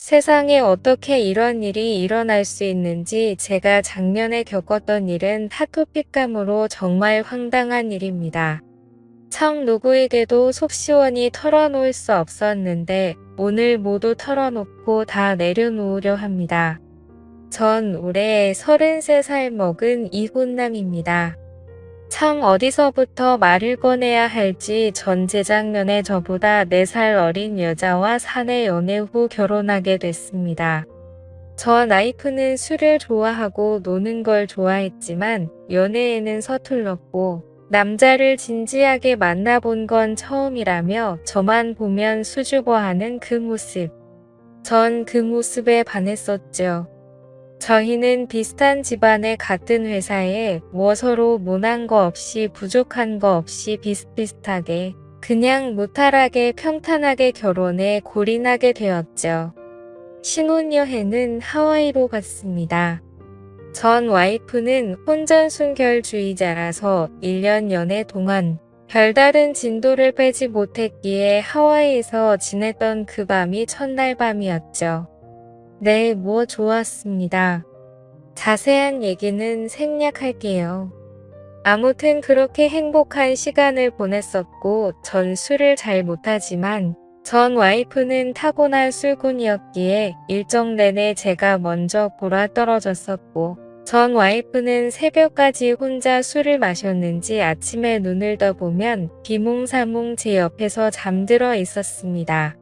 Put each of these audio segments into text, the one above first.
세상에 어떻게 이런 일이 일어날 수 있는지 제가 작년에 겪었던 일은 타토픽감으로 정말 황당한 일입니다. 참 누구에게도 속 시원히 털어놓을 수 없었는데 오늘 모두 털어놓고 다 내려놓으려 합니다. 전 올해 33살 먹은 이혼남입니다. 참 어디서부터 말을 꺼내야 할지 전 재작년에 저보다 4살 어린 여자와 사내 연애 후 결혼하게 됐습니다. 저 와이프는 술을 좋아하고 노는 걸 좋아했지만 연애에는 서툴렀고 남자를 진지하게 만나본 건 처음이라며 저만 보면 수줍어하는 그 모습. 전 그 모습에 반했었죠. 저희는 비슷한 집안의 같은 회사에 서로 모난 거 없이 부족한 거 없이 비슷비슷하게 그냥 무탈하게 평탄하게 결혼해 골인하게 되었죠. 신혼여행은 하와이로 갔습니다. 전 와이프는 혼전순결주의자라서 1년 연애 동안 별다른 진도를 빼지 못했기에 하와이에서 지냈던 그 밤이 첫날 밤이었죠. 네, 좋았습니다. 자세한 얘기는 생략할게요. 아무튼 그렇게 행복한 시간을 보냈었고 전 술을 잘 못하지만 전 와이프는 타고난 술꾼이었기에 일정 내내 제가 먼저 골아떨어졌었고 전 와이프는 새벽까지 혼자 술을 마셨는지 아침에 눈을 떠보면 비몽사몽 제 옆에서 잠들어 있었습니다.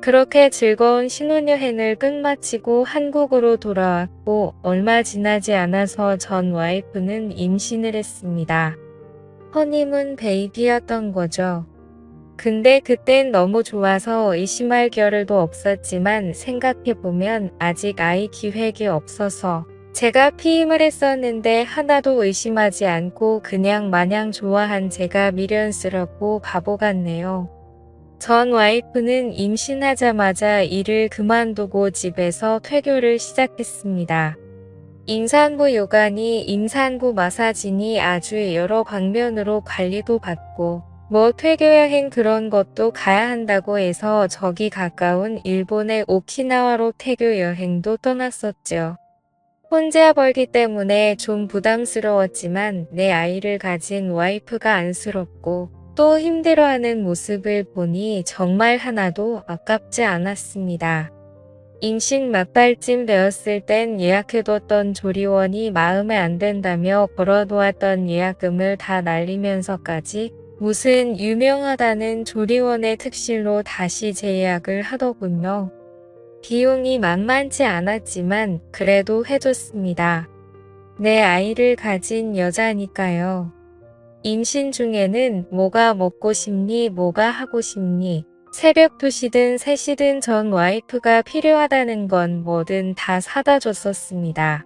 그렇게 즐거운 신혼여행을 끝마치고 한국으로 돌아왔고 얼마 지나지 않아서 전 와이프는 임신을 했습니다. 허니문 베이비였던 거죠. 근데 그땐 너무 좋아서 의심할 겨를도 없었지만 생각해보면 아직 아이 기획이 없어서 제가 피임을 했었는데 하나도 의심하지 않고 그냥 마냥 좋아한 제가 미련스럽고 바보 같네요. 전 와이프는 임신하자마자 일을 그만두고 집에서 퇴교를 시작했습니다. 임산부 요가니 임산부 마사지니 아주 여러 방면으로 관리도 받고 퇴교여행 그런 것도 가야 한다고 해서 저기 가까운 일본의 오키나와로 퇴교 여행도 떠났었죠. 혼자 벌기 때문에 좀 부담스러웠지만 내 아이를 가진 와이프가 안쓰럽고 또 힘들어하는 모습을 보니 정말 하나도 아깝지 않았습니다. 임신 막달쯤 되었을 땐 예약해뒀던 조리원이 마음에 안 든다며 걸어놓았던 예약금을 다 날리면서까지 무슨 유명하다는 조리원의 특실로 다시 재예약을 하더군요. 비용이 만만치 않았지만 그래도 해줬습니다. 내 아이를 가진 여자니까요. 임신 중에는 뭐가 먹고 싶니, 뭐가 하고 싶니, 새벽 2시든 3시든 전 와이프가 필요하다는 건 뭐든 다 사다 줬었습니다.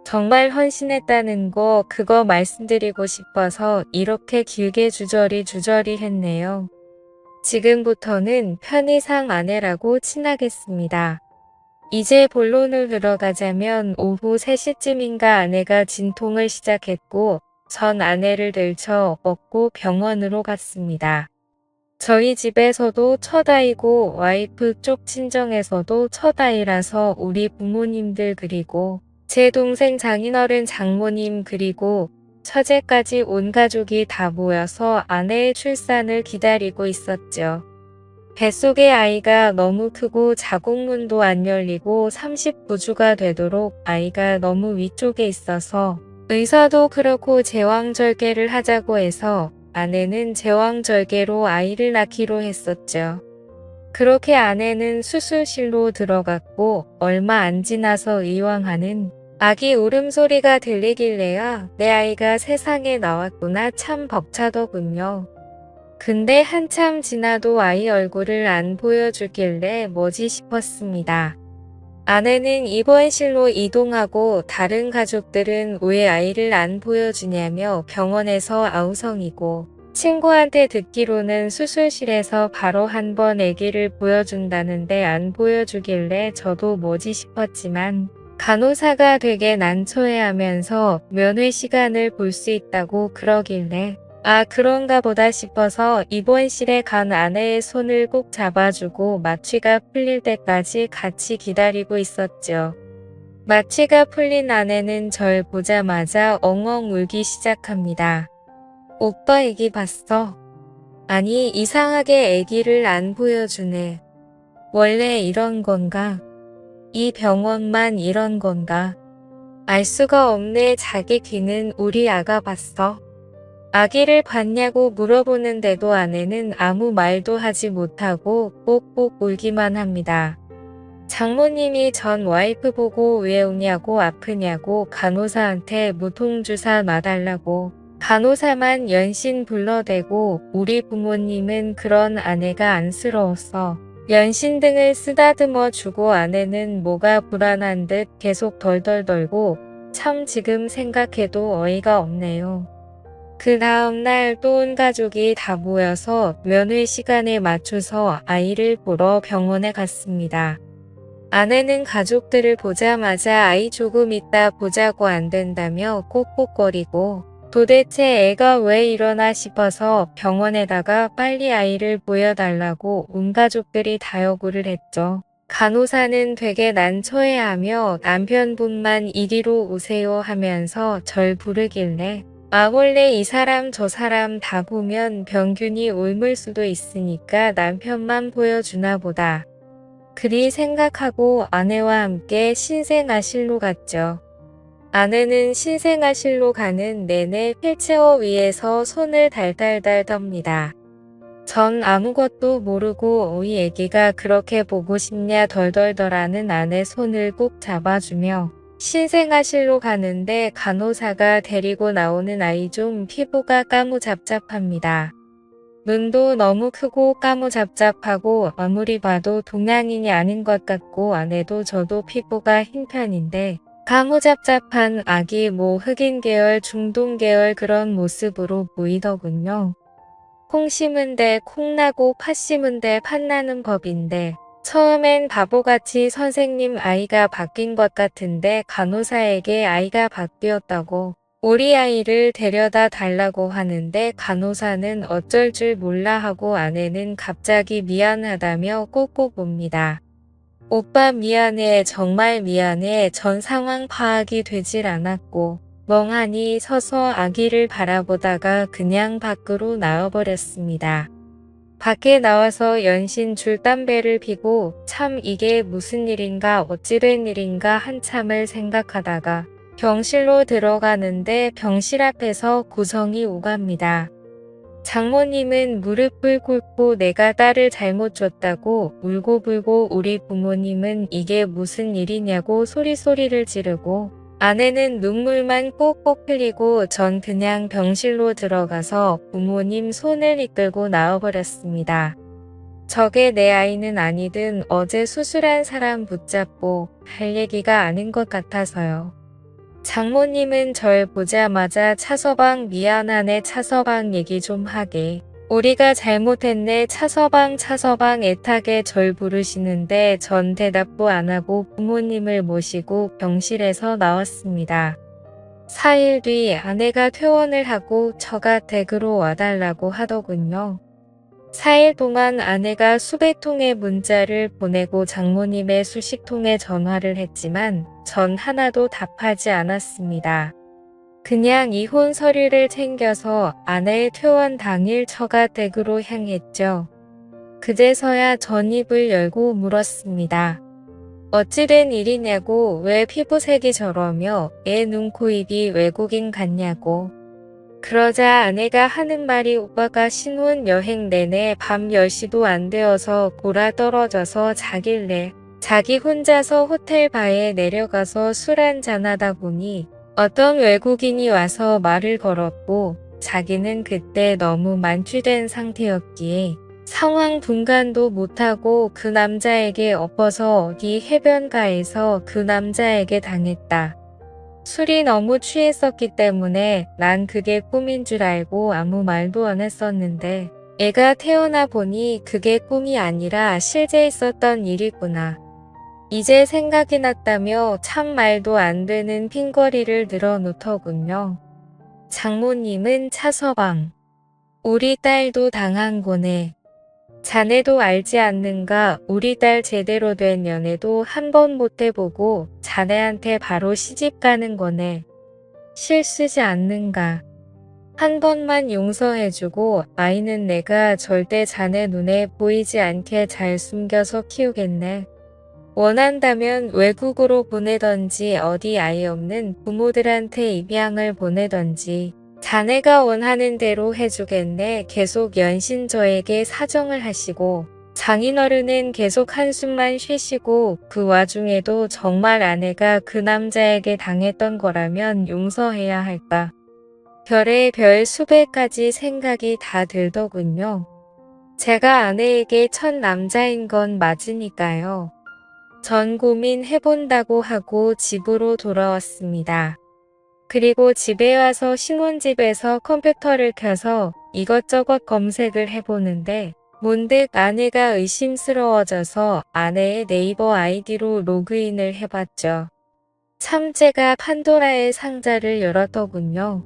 정말 헌신했다는 거 그거 말씀드리고 싶어서 이렇게 길게 주저리 했네요. 지금부터는 편의상 아내라고 친하겠습니다. 이제 본론을 들어가자면 오후 3시쯤인가 아내가 진통을 시작했고 전 아내를 들쳐 업고 병원으로 갔습니다. 저희 집에서도 첫 아이고 와이프 쪽 친정에서도 첫 아이라서 우리 부모님들 그리고 제 동생 장인어른 장모님 그리고 처제까지 온 가족이 다 모여서 아내의 출산을 기다리고 있었죠. 뱃속의 아이가 너무 크고 자궁문도 안 열리고 39주가 되도록 아이가 너무 위쪽에 있어서 의사도 그렇고 제왕절개를 하자고 해서 아내는 제왕절개로 아이를 낳기로 했었죠. 그렇게 아내는 수술실로 들어갔고 얼마 안 지나서 의왕하는 아기 울음소리가 들리길래야 내 아이가 세상에 나왔구나 참 벅차더군요. 근데 한참 지나도 아이 얼굴을 안 보여주길래 뭐지 싶었습니다. 아내는 입원실로 이동하고 다른 가족들은 왜 아이를 안 보여주냐며 병원에서 아우성이고 친구한테 듣기로는 수술실에서 바로 한 번 아기를 보여준다는데 안 보여주길래 저도 뭐지 싶었지만 간호사가 되게 난처해하면서 면회 시간을 볼 수 있다고 그러길래 아, 그런가 보다 싶어서 입원실에 간 아내의 손을 꼭 잡아주고 마취가 풀릴 때까지 같이 기다리고 있었죠. 마취가 풀린 아내는 절 보자마자 엉엉 울기 시작합니다. 오빠 애기 봤어? 아니, 이상하게 애기를 안 보여주네. 원래 이런 건가? 이 병원만 이런 건가? 알 수가 없네. 자기 귀는 우리 아가 봤어. 아기를 봤냐고 물어보는데도 아내는 아무 말도 하지 못하고 꼭꼭 울기만 합니다. 장모님이 전 와이프 보고 왜 우냐고 아프냐고 간호사한테 무통주사 놔달라고 간호사만 연신 불러대고 우리 부모님은 그런 아내가 안쓰러웠어. 연신 등을 쓰다듬어 주고 아내는 뭐가 불안한 듯 계속 덜덜 떨고 참 지금 생각해도 어이가 없네요. 그 다음날 또 온 가족이 다 모여서 면회 시간에 맞춰서 아이를 보러 병원에 갔습니다. 아내는 가족들을 보자마자 아이 조금 있다 보자고 안 된다며 꼿꼿거리고 도대체 애가 왜 이러나 싶어서 병원에다가 빨리 아이를 보여달라고 온 가족들이 다 요구를 했죠. 간호사는 되게 난처해하며 남편분만 이리로 오세요 하면서 절 부르길래 아, 원래 이 사람 저 사람 다 보면 병균이 옮을 수도 있으니까 남편만 보여주나 보다. 그리 생각하고 아내와 함께 신생아실로 갔죠. 아내는 신생아실로 가는 내내 휠체어 위에서 손을 달달달 덥니다. 전 아무것도 모르고 우리 애기가 그렇게 보고 싶냐 덜덜덜하는 아내 손을 꼭 잡아주며 신생아실로 가는데 간호사가 데리고 나오는 아이 좀 피부가 까무잡잡합니다. 눈도 너무 크고 까무잡잡하고 아무리 봐도 동양인이 아닌 것 같고 아내도 저도 피부가 흰 편인데 까무잡잡한 아기 뭐 흑인 계열, 중동 계열 그런 모습으로 보이더군요. 콩 심은데 콩나고 팥 심은데 팥나는 법인데 처음엔 바보같이 선생님 아이가 바뀐 것 같은데 간호사에게 아이가 바뀌었다고 우리 아이를 데려다 달라고 하는데 간호사는 어쩔 줄 몰라 하고 아내는 갑자기 미안하다며 꼭꼭 웁니다. 오빠 미안해 정말 미안해 전 상황 파악이 되질 않았고 멍하니 서서 아기를 바라보다가 그냥 밖으로 나와버렸습니다. 밖에 나와서 연신 줄담배를 피고 참 이게 무슨 일인가 어찌된 일인가 한참을 생각하다가 병실로 들어가는데 병실 앞에서 고성이 오갑니다. 장모님은 무릎을 꿇고 내가 딸을 잘못 줬다고 울고불고 우리 부모님은 이게 무슨 일이냐고 소리소리를 지르고 아내는 눈물만 꼭꼭 흘리고 전 그냥 병실로 들어가서 부모님 손을 이끌고 나와버렸습니다. 저게 내 아이는 아니든 어제 수술한 사람 붙잡고 할 얘기가 아닌 것 같아서요. 장모님은 절 보자마자 차서방 미안하네 차서방 얘기 좀 하게. 우리가 잘못했네 차서방 애타게 절 부르시는데 전 대답도 안 하고 부모님을 모시고 병실에서 나왔습니다. 4일 뒤 아내가 퇴원을 하고 저가 댁으로 와달라고 하더군요. 4일 동안 아내가 수백 통의 문자를 보내고 장모님의 수십 통의 전화를 했지만 전 하나도 답하지 않았습니다. 그냥 이혼 서류를 챙겨서 아내의 퇴원 당일 처가 댁으로 향했죠. 그제서야 전입을 열고 물었습니다. 어찌된 일이냐고 왜 피부색이 저러며 애 눈, 코, 입이 외국인 같냐고. 그러자 아내가 하는 말이 오빠가 신혼 여행 내내 밤 10시도 안 되어서 골아 떨어져서 자길래 자기 혼자서 호텔 바에 내려가서 술 한잔하다 보니 어떤 외국인이 와서 말을 걸었고 자기는 그때 너무 만취된 상태였기에 상황 분간도 못하고 그 남자에게 엎어서 어디 해변가에서 그 남자에게 당했다. 술이 너무 취했었기 때문에 난 그게 꿈인 줄 알고 아무 말도 안 했었는데 애가 태어나 보니 그게 꿈이 아니라 실제 있었던 일이구나. 이제 생각이 났다며 참 말도 안 되는 핑거리를 늘어놓더군요. 장모님은 차서방. 우리 딸도 당한 거네. 자네도 알지 않는가? 우리 딸 제대로 된 연애도 한 번 못 해보고 자네한테 바로 시집 가는 거네. 실수지 않는가? 한 번만 용서해주고 아이는 내가 절대 자네 눈에 보이지 않게 잘 숨겨서 키우겠네. 원한다면 외국으로 보내던지 어디 아이 없는 부모들한테 입양을 보내던지 자네가 원하는 대로 해주겠네. 계속 연신 저에게 사정을 하시고 장인어른은 계속 한숨만 쉬시고 그 와중에도 정말 아내가 그 남자에게 당했던 거라면 용서해야 할까? 별의 별 수백 가지 생각이 다 들더군요. 제가 아내에게 첫 남자인 건 맞으니까요. 전 고민해본다고 하고 집으로 돌아왔습니다. 그리고 집에 와서 신혼집에서 컴퓨터를 켜서 이것저것 검색을 해보는데 문득 아내가 의심스러워져서 아내의 네이버 아이디로 로그인을 해봤죠. 참 제가 판도라의 상자를 열었더군요.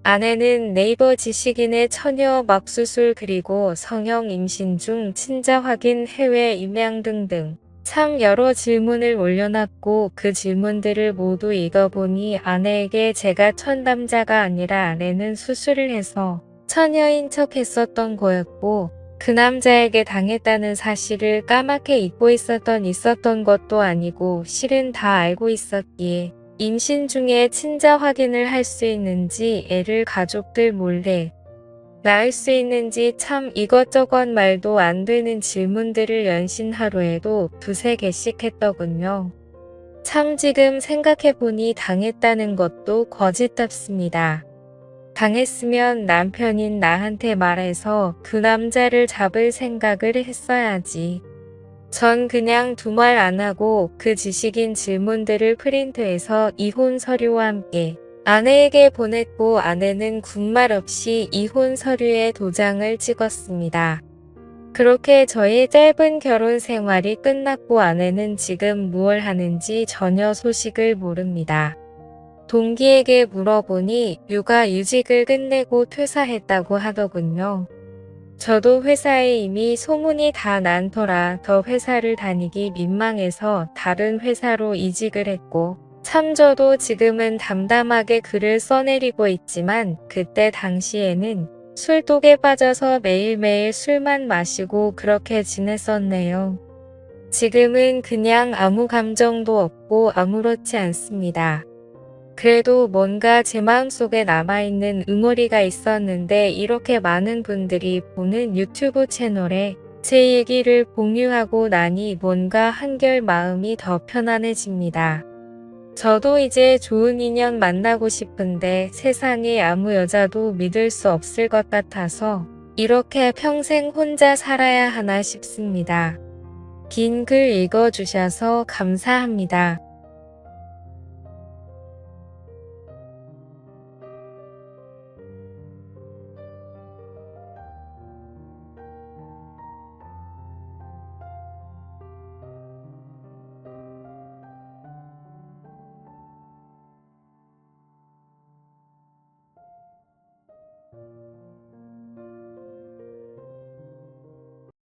아내는 네이버 지식인의 처녀 맙수술 그리고 성형 임신 중 친자 확인 해외 입양 등등 참 여러 질문을 올려놨고 그 질문들을 모두 읽어보니 아내에게 제가 첫 남자가 아니라 아내는 수술을 해서 처녀인 척 했었던 거였고 그 남자에게 당했다는 사실을 까맣게 잊고 있었던 것도 아니고 실은 다 알고 있었기에 임신 중에 친자 확인을 할 수 있는지 애를 가족들 몰래 낳을 수 있는지 참 이것저것 말도 안 되는 질문들을 연신 하루에도 두세 개씩 했더군요. 참 지금 생각해보니 당했다는 것도 거짓답습니다. 당했으면 남편인 나한테 말해서 그 남자를 잡을 생각을 했어야지. 전 그냥 두말 안 하고 그 지식인 질문들을 프린트해서 이혼 서류와 함께 아내에게 보냈고 아내는 군말 없이 이혼 서류에 도장을 찍었습니다. 그렇게 저의 짧은 결혼 생활이 끝났고 아내는 지금 무얼 하는지 전혀 소식을 모릅니다. 동기에게 물어보니 육아휴직을 끝내고 퇴사했다고 하더군요. 저도 회사에 이미 소문이 다 난 터라 더 회사를 다니기 민망해서 다른 회사로 이직을 했고 참 저도 지금은 담담하게 글을 써내리고 있지만 그때 당시에는 술독에 빠져서 매일매일 술만 마시고 그렇게 지냈었네요. 지금은 그냥 아무 감정도 없고 아무렇지 않습니다. 그래도 뭔가 제 마음속에 남아있는 응어리가 있었는데 이렇게 많은 분들이 보는 유튜브 채널에 제 얘기를 공유하고 나니 뭔가 한결 마음이 더 편안해집니다. 저도 이제 좋은 인연 만나고 싶은데 세상에 아무 여자도 믿을 수 없을 것 같아서 이렇게 평생 혼자 살아야 하나 싶습니다. 긴 글 읽어주셔서 감사합니다.